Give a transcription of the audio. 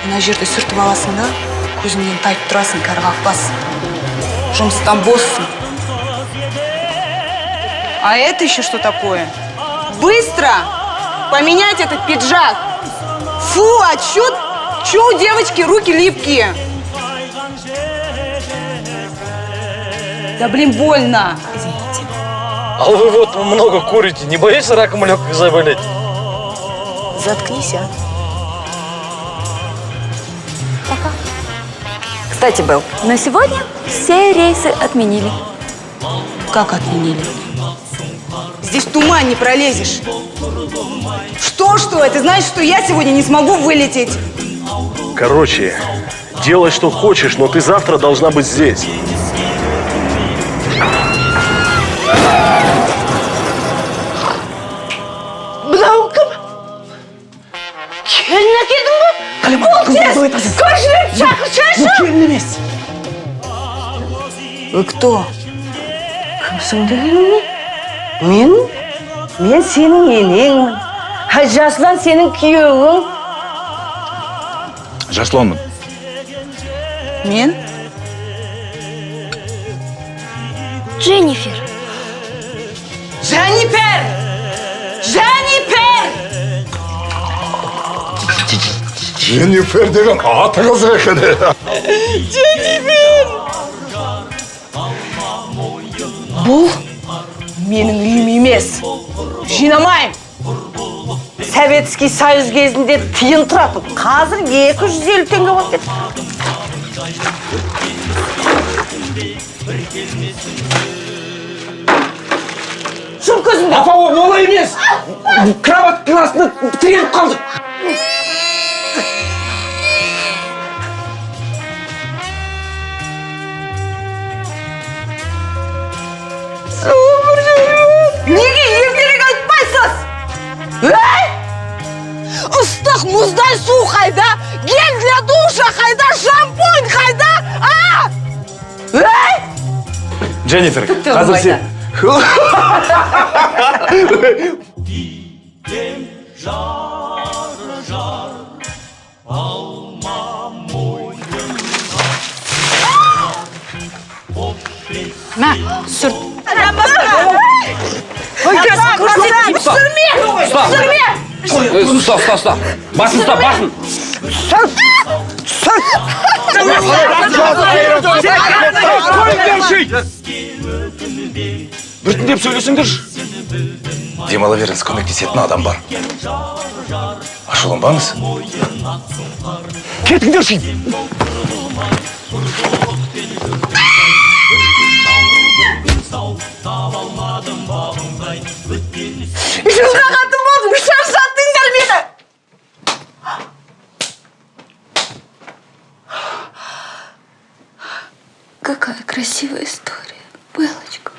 Мына жерде сүртіп аласың да, көзімнен тайып тұрасың, кәрі қақпас. Жұмыстан боссың. А это еще что такое? Быстро поменять этот пиджак. Фу, а чё у девочки руки липкие? Да блин, больно. Извините. А вы вот много курите, не боитесь раком легких заболеть? Заткнись, а. Пока. Кстати, Белл, на сегодня все рейсы отменили. Как отменили? Здесь в туман не пролезешь. Что? Это значит, что я сегодня не смогу вылететь. Короче, делай, что хочешь, но ты завтра должна быть здесь. Вы кто? Мен сенің енеңмін. Жаслан сенің күйеуің. Жасланмын. Мен? Дженнифер. Дженнифер! Дженнифер деген аты қызық екен. Бұл менің үйім емес. Жинамайым. Советский Союз кезінде тиын тұратын. Қазір 250 теңге болып кетті. Шым көзімді. Апа, олай емес. Кроваттың астында тіреліп қалдық. Неге ертерек айтпайсыз? Ыстық мұздай су қайда? Гель для душа қайда? Шампунь қайда? Дженнифер, қазір сен... Мә, сүрт. Стоп. Басын ұста, басын. Біртіндеп сөйлесіңдерші. Демала беріңіз, көмектесетін адам бар. Ашуланбаңыз. Кетіңдерші. Жылдағатым болдым, шаршаттыңдар мені. Какая красивая история, Белочка.